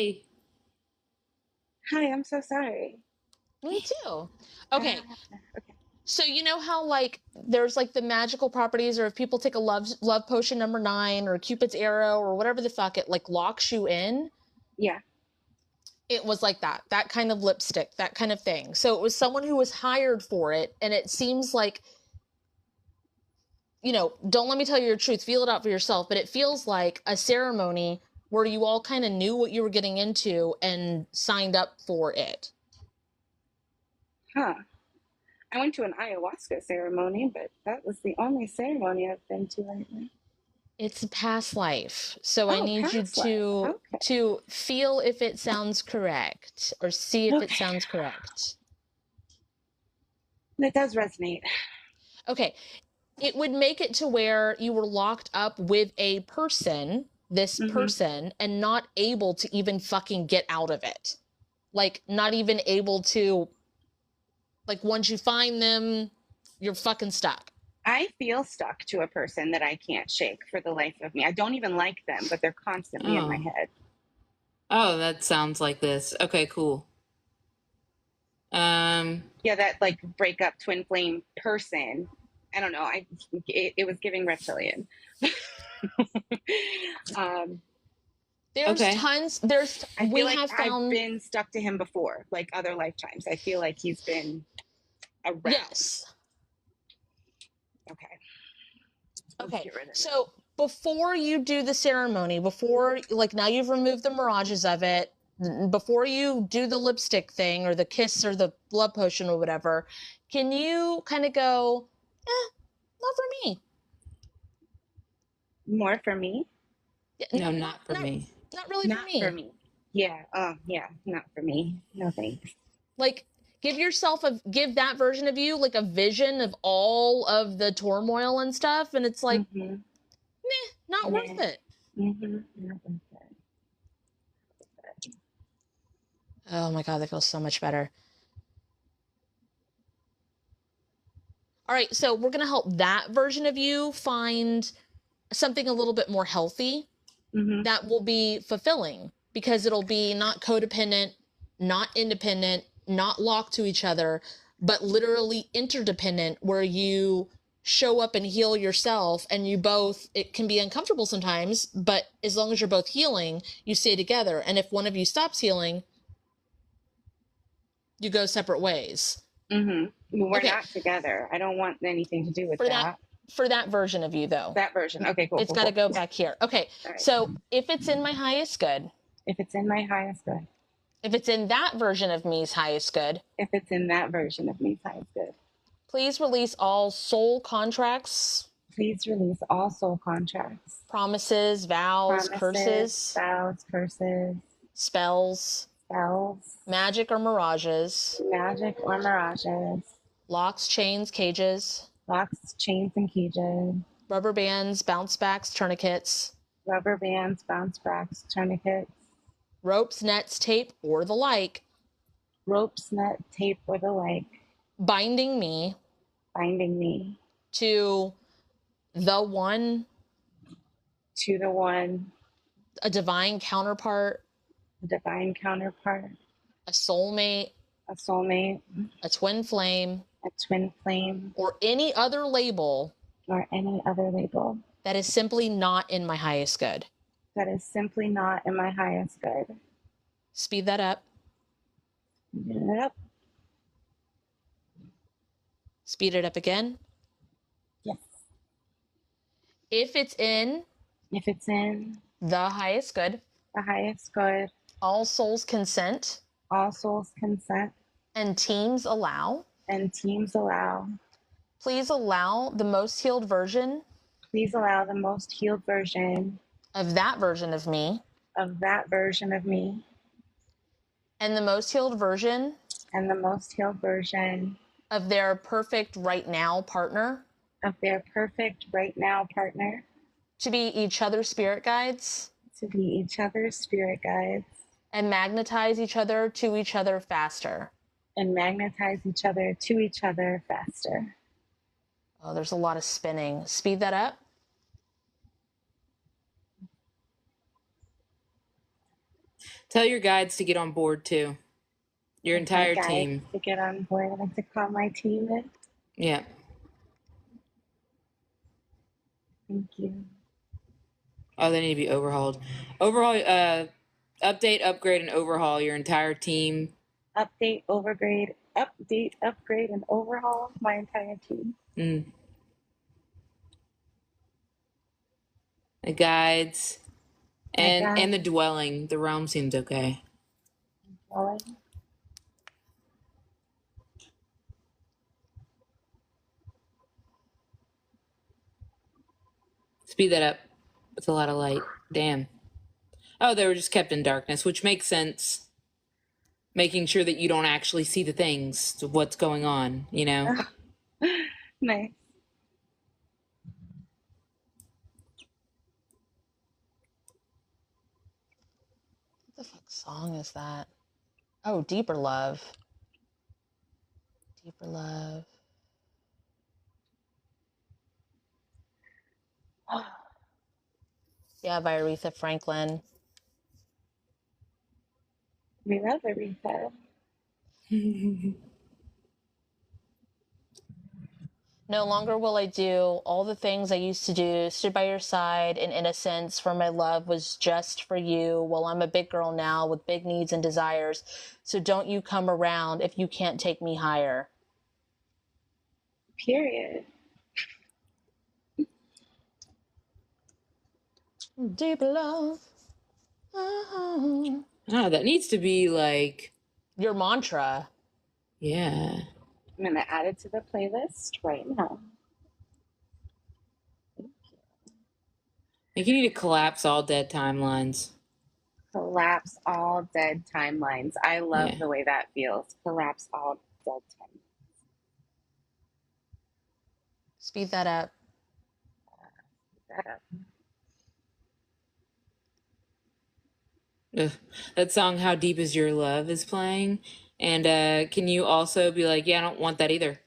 Hi, I'm so sorry. Me too. Okay. Okay. So you know how like there's like the magical properties, or if people take a love potion number 9 or Cupid's arrow or whatever the fuck, it like locks you in. Yeah. It was like that kind of lipstick, that kind of thing. So it was someone who was hired for it, and it seems like, you know, don't let me tell you your truth, feel it out for yourself, but it feels like a ceremony where you all kind of knew what you were getting into and signed up for it. Huh. I went to an ayahuasca ceremony, but that was the only ceremony I've been to lately. It's a past life, so I need you past life. Okay. to feel if it sounds correct, or see if it Okay. sounds correct. That does resonate. Okay, it would make it to where you were locked up with a person, this person, and not able to even fucking get out of it. Like, not even able to, like, once you find them, you're fucking stuck. I feel stuck to a person that I can't shake for the life of me. I don't even like them, but they're constantly in my head. Oh, that sounds like this. Okay, cool. Yeah, that like breakup twin flame person. I don't know. It was giving reptilian. There's Okay. tons. I feel like I've been stuck to him before, like other lifetimes. I feel like he's been around. Yes. Okay. Okay. So before you do the ceremony, before, like, now you've removed the mirages of it, before you do the lipstick thing or the kiss or the blood potion or whatever, can you kind of go, not for me? More for me? No, not for me. Not really Not for me. for me. Yeah. Yeah. Not for me. No thanks. Like, give that version of you like a vision of all of the turmoil and stuff, and it's like, not worth it. Not worth it. Oh my God, that feels so much better. All right, so we're going to help that version of you find something a little bit more healthy that will be fulfilling, because it'll be not codependent, not independent, not locked to each other, but literally interdependent, where you show up and heal yourself, and you both, it can be uncomfortable sometimes, but as long as you're both healing, you stay together. And if one of you stops healing, you go separate ways. We're not together. I don't want anything to do with that. For that version of you, though. That version. Okay, cool. It's got to go back here. Okay, right. So if it's in my highest good. If it's in my highest good. If it's in that version of me's highest good. If it's in that version of me's highest good. Please release all soul contracts. Please release all soul contracts. Promises, vows, curses. Vows, curses. Spells. Magic or mirages. Locks, chains, cages. Locks, chains, and cages. Rubber bands, bounce backs, tourniquets. Ropes, nets, tape, or the like. Binding me. To the one. A divine counterpart. A soulmate. A twin flame. Or any other label. That is simply not in my highest good. Speed that up. Speed it up again. Yes. If it's in the highest good. All souls consent. And teams allow. Please allow the most healed version. Of that version of me. And the most healed version. Of their perfect right now partner. To be each other's spirit guides. And magnetize each other to each other faster. Oh, there's a lot of spinning. Speed that up. Tell your guides to get on board too. Your entire team. To get on board. I'd like to call my team in. Yeah. Thank you. Oh, they need to be overhauled. Overhaul, update, upgrade, and overhaul your entire team. Update, upgrade, and overhaul my entire team. The guides and the dwelling. The realm seems okay. Dwelling. Speed that up. It's a lot of light. Damn. Oh, they were just kept in darkness, which makes sense. Making sure that you don't actually see the things, what's going on, you know? Nice. What the fuck song is that? Oh, Deeper Love. Deeper Love. Yeah, by Aretha Franklin. We love Aretha. No longer will I do all the things I used to do. Stood by your side in innocence, for my love was just for you. Well, I'm a big girl now with big needs and desires. So don't you come around if you can't take me higher. Period. Deep love. Oh, that needs to be like your mantra. Yeah. I'm going to add it to the playlist right now. I think you need to collapse all dead timelines. Collapse all dead timelines. I love the way that feels. Collapse all dead timelines. Speed that up. Ugh. That song, How Deep Is Your Love, is playing. And can you also be like, yeah, I don't want that either.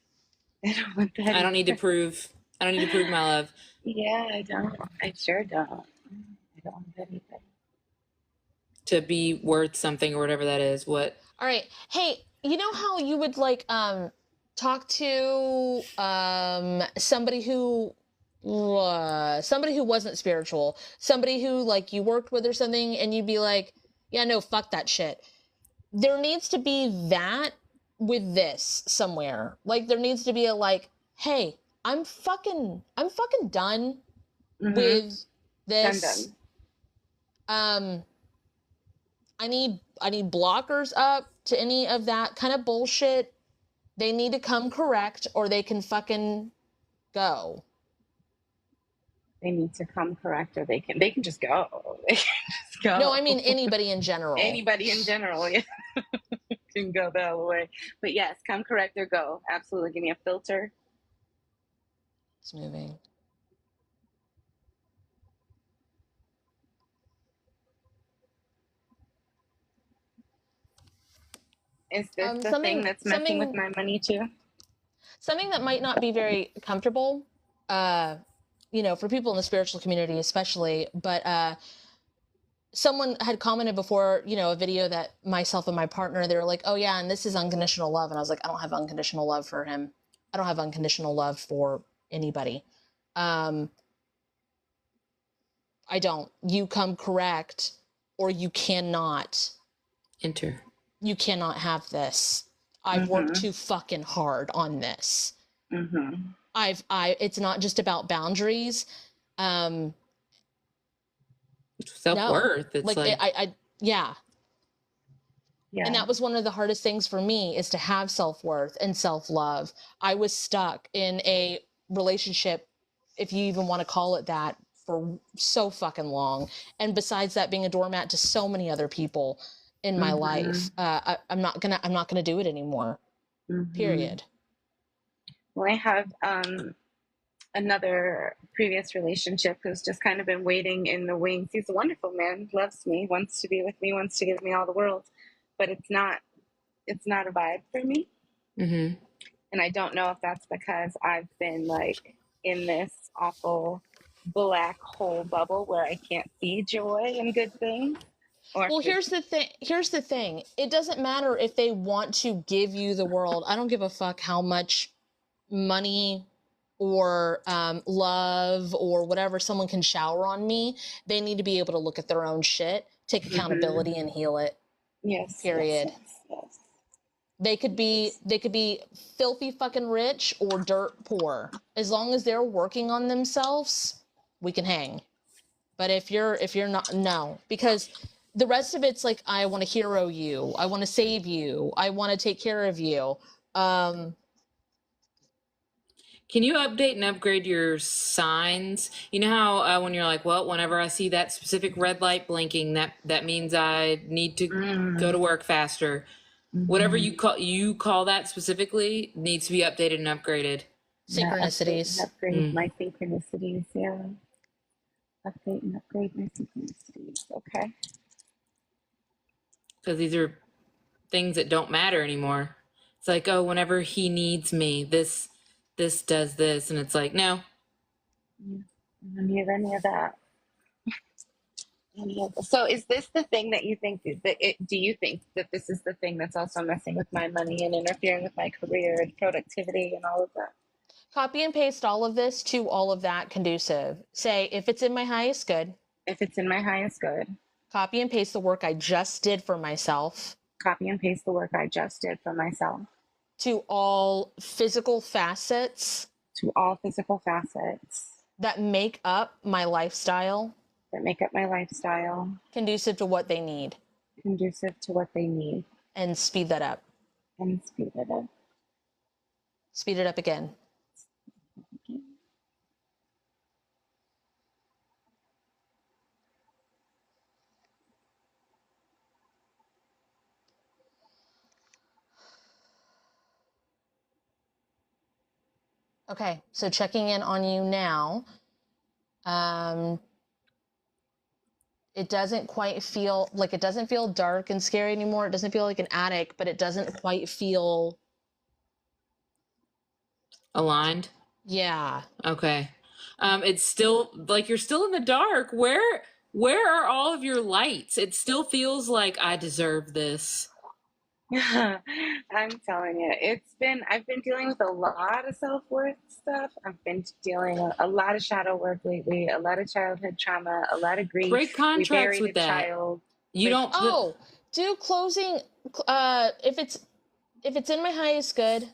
I don't want that I don't need to prove my love. Yeah, I don't. I sure don't. I don't want that either. To be worth something or whatever that is. What? All right. Hey, you know how you would like talk to somebody who wasn't spiritual, somebody who like you worked with or something, and you'd be like, yeah, no, fuck that shit. There needs to be that with this somewhere. Like there needs to be a like, hey, I'm fucking done with this. Done. I need blockers up to any of that kind of bullshit. They need to come correct or they can fucking go. They need to come correct or they can just go. They can just go. No, I mean anybody in general. Anybody in general, yeah. Can go the hell away. But yes, come correct or go. Absolutely. Give me a filter. It's moving. Is this the thing that's messing with my money too? Something that might not be very comfortable, you know, for people in the spiritual community especially, but someone had commented before, you know, a video that myself and my partner, they were like, oh yeah, and this is unconditional love. And I was like, I don't have unconditional love for him. I don't have unconditional love for anybody. I don't. You come correct or you cannot enter. You cannot have this. I've worked too fucking hard on this. It's not just about boundaries. Self-worth. No. It's like yeah. And that was one of the hardest things for me is to have self-worth and self-love. I was stuck in a relationship, if you even want to call it that, for so fucking long. And besides that, being a doormat to so many other people in my life, I'm not gonna do it anymore. Period. Well, I have another previous relationship who's just kind of been waiting in the wings. He's a wonderful man, loves me, wants to be with me, wants to give me all the world, but it's not a vibe for me. And I don't know if that's because I've been like in this awful black hole bubble where I can't see joy and good things. Or Well, here's the thing. Here's the thing. It doesn't matter if they want to give you the world. I don't give a fuck how much money or love or whatever someone can shower on me. They need to be able to look at their own shit, take accountability, and heal it. Yes. Period. Yes. They could be filthy fucking rich or dirt poor. As long as they're working on themselves, we can hang. But if you're not, no, because the rest of it's like, I want to hero you, I want to save you, I want to take care of you. Can you update and upgrade your signs? You know how when you're like, well, whenever I see that specific red light blinking, that means I need to go to work faster. Whatever you call that specifically needs to be updated and upgraded. Synchronicities. Yeah, upgrade my synchronicities. Yeah. Update and upgrade my synchronicities. Okay. Because these are things that don't matter anymore. It's like, oh, whenever he needs me, this does this, and it's like, no. Yeah. I don't need any of that. So is this the thing that you think do you think that this is the thing that's also messing with my money and interfering with my career and productivity and all of that? Copy and paste all of this to all of that conducive. Say, if it's in my highest good. If it's in my highest good. Copy and paste the work I just did for myself. Copy and paste the work I just did for myself. To all physical facets. To all physical facets. That make up my lifestyle. That make up my lifestyle. Conducive to what they need. Conducive to what they need. And speed that up. And speed it up. Speed it up again. Okay, so checking in on you now. It doesn't quite feel like, it doesn't feel dark and scary anymore. It doesn't feel like an attic, but it doesn't quite feel aligned. Yeah. Okay. It's still like you're still in the dark. Where are all of your lights? It still feels like I deserve this. I'm telling you, I've been dealing with a lot of self-worth stuff. I've been dealing with a lot of shadow work lately, a lot of childhood trauma, a lot of grief. Break contracts with that. Child. You don't. Do closing. If it's in my highest good.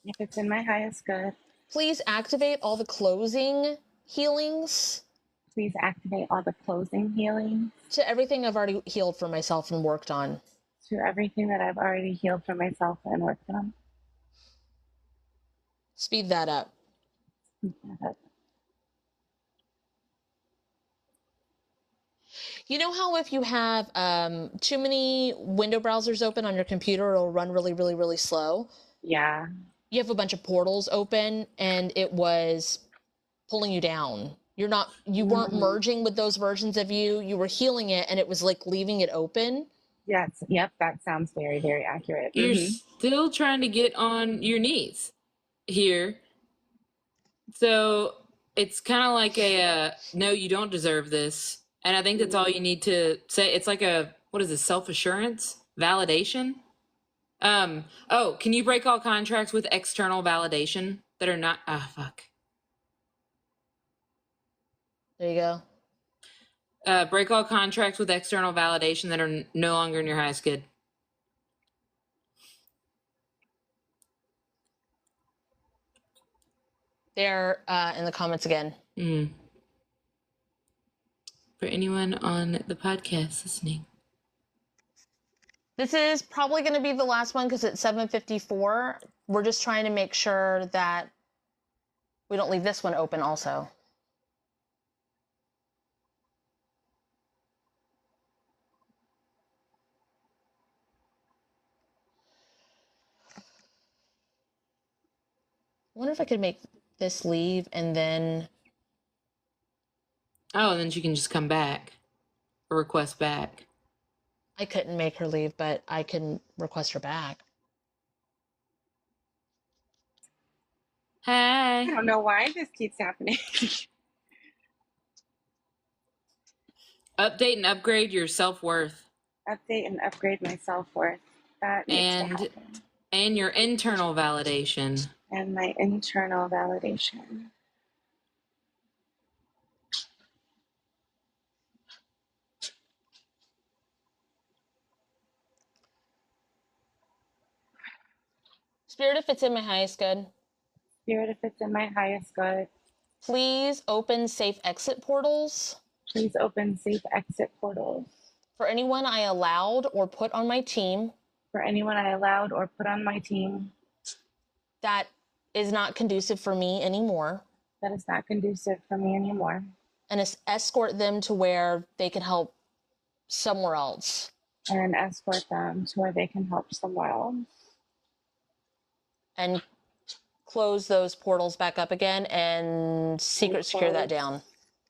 If it's in my highest good. Please activate all the closing healings. Please activate all the closing healings. To everything I've already healed for myself and worked on. To everything that I've already healed for myself and worked on. Speed that up. Speed that up. You know how if you have too many window browsers open on your computer, it'll run really, really, really slow? Yeah. You have a bunch of portals open and it was pulling you down. You weren't merging with those versions of you. You were healing it and it was like leaving it open. Yes. Yep. That sounds very, very accurate. You're still trying to get on your knees here. So it's kind of like no, you don't deserve this. And I think that's all you need to say. It's like what is this, self-assurance? Validation? Can you break all contracts with external validation that are not, fuck. There you go. Break all contracts with external validation that are no longer in your highest good. They're in the comments again. For anyone on the podcast listening. This is probably going to be the last one because it's 7:54. We're just trying to make sure that we don't leave this one open also. I wonder if I could make this leave and then... Oh, and then she can just come back or request back. I couldn't make her leave, but I can request her back. Hey. I don't know why this keeps happening. Update and upgrade your self-worth. Update and upgrade my self-worth. That needs to happen. And your internal validation. And my internal validation. Spirit, if it's in my highest good. Spirit, if it's in my highest good. Please open safe exit portals. Please open safe exit portals. For anyone I allowed or put on my team. For anyone I allowed or put on my team. That is not conducive for me anymore. That is not conducive for me anymore. And escort them to where they can help somewhere else. And escort them to where they can help somewhere else. And close those portals back up again and secure that down.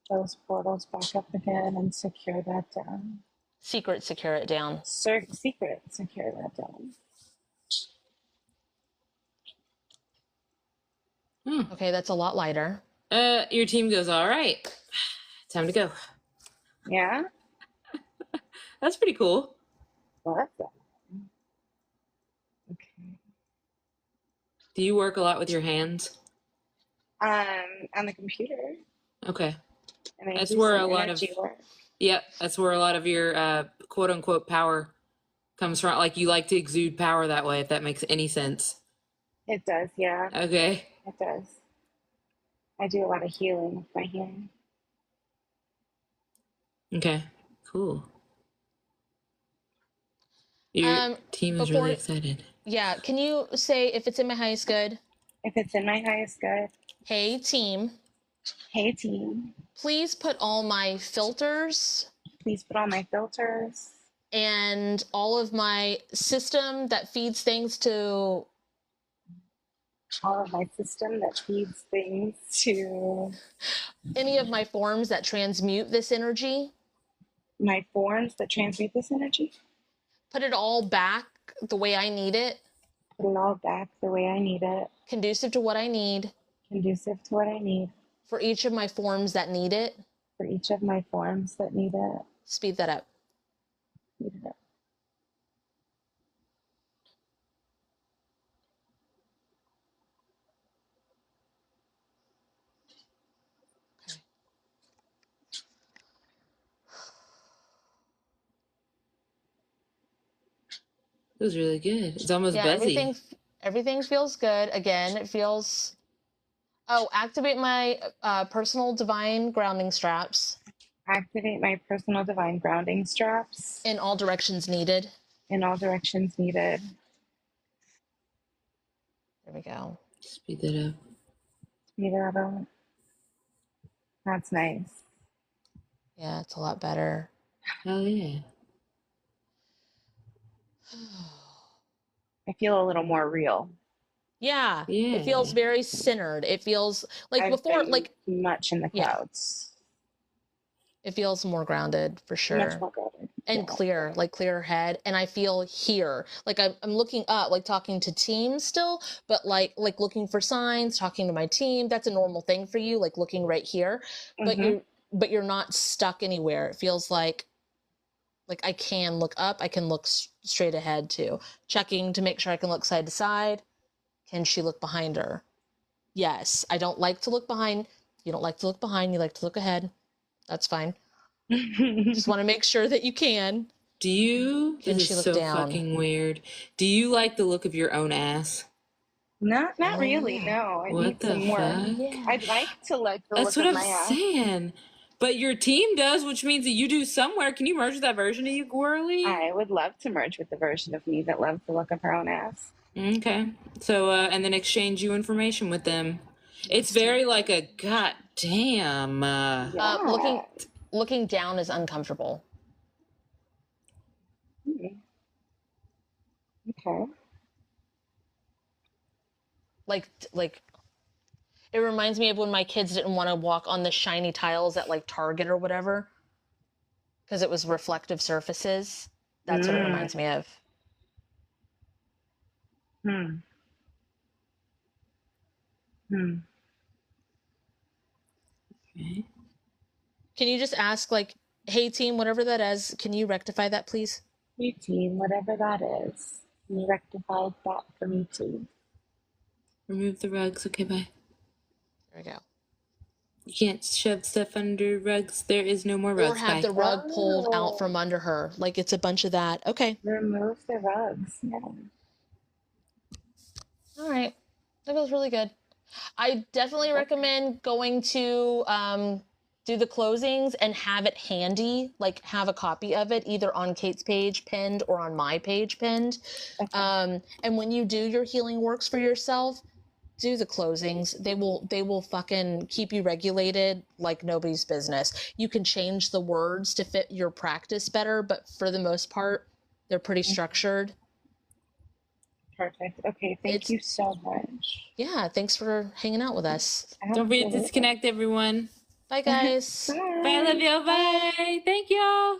Those portals back up again and secure that down. Secure it down. Secret, secure that down. Okay, that's a lot lighter. Your team goes, all right, time to go. Yeah? That's pretty cool. Well, that's that. Okay. Do you work a lot with your hands? On the computer. Okay. And That's where a lot of work. Yep, that's where a lot of your quote unquote power comes from. Like you like to exude power that way, if that makes any sense. It does, yeah. Okay. It does. I do a lot of healing with my hand. Okay. Cool. Your team is really excited. Yeah, can you say if it's in my highest good? If it's in my highest good. Hey, team. Hey, team. Please put all my filters. Please put all my filters. And all of my system that feeds things to... All of my system that feeds things to... Any of my forms that transmute this energy. My forms that transmute this energy. Put it all back the way I need it. Put it all back the way I need it. Conducive to what I need. Conducive to what I need. For each of my forms that need it. For each of my forms that need it. Speed that up. Speed it up. Okay. It was really good. It's almost buzzy. Everything feels good. Again, it feels... Oh, activate my personal divine grounding straps. Activate my personal divine grounding straps. In all directions needed. In all directions needed. There we go. Speed that up. Speed that up. That's nice. Yeah, it's a lot better. Hell yeah. I feel a little more real. Yeah. It feels very centered. It feels like before, like much in the clouds. It feels more grounded for sure. Much more grounded. And clear, like clearer head. And I feel here, like I'm looking up, like talking to teams still, but like looking for signs, talking to my team. That's a normal thing for you, like looking right here. Mm-hmm. But you're not stuck anywhere. It feels like I can look up, I can look straight ahead too. Checking to make sure I can look side to side. Can she look behind her? Yes. I don't like to look behind. You don't like to look behind. You like to look ahead. That's fine. Just want to make sure that you can. Do you? Can this she is look so down? fucking weird. Do you like the look of your own ass? Not really. No. I need some more. Yeah. I'd like to like the That's look what of I'm my ass. saying. But your team does, which means that you do somewhere. Can you merge with that version of you, Gwirly? I would love to merge with the version of me that loves the look of her own ass. Okay. So, and then exchange you information with them. It's very like a goddamn. Looking down is uncomfortable. Okay. Like it reminds me of when my kids didn't want to walk on the shiny tiles at like Target or whatever because it was reflective surfaces. That's what it reminds me of. Okay. Can you just ask like, hey team, whatever that is, can you rectify that please? routine, whatever that is. You rectified that for me too. Remove the rugs. Okay, bye. There we go. You can't shove stuff under rugs. There is no more Or rugs. have Bye. the rug pulled out Oh, from under her. Like it's a bunch of that. Okay. remove the rugs. Yeah. All right. That feels really good. I definitely recommend going to do the closings and have it handy, like have a copy of it either on Kate's page pinned or on my page pinned. Okay. And when you do your healing works for yourself, do the closings. They will fucking keep you regulated like nobody's business. You can change the words to fit your practice better, but for the most part, they're pretty structured. Perfect. Okay. Thank you so much. Yeah, thanks for hanging out with us. Don't forget to disconnect, everyone. Bye, guys. Bye. Bye, I love you. Bye. Thank y'all.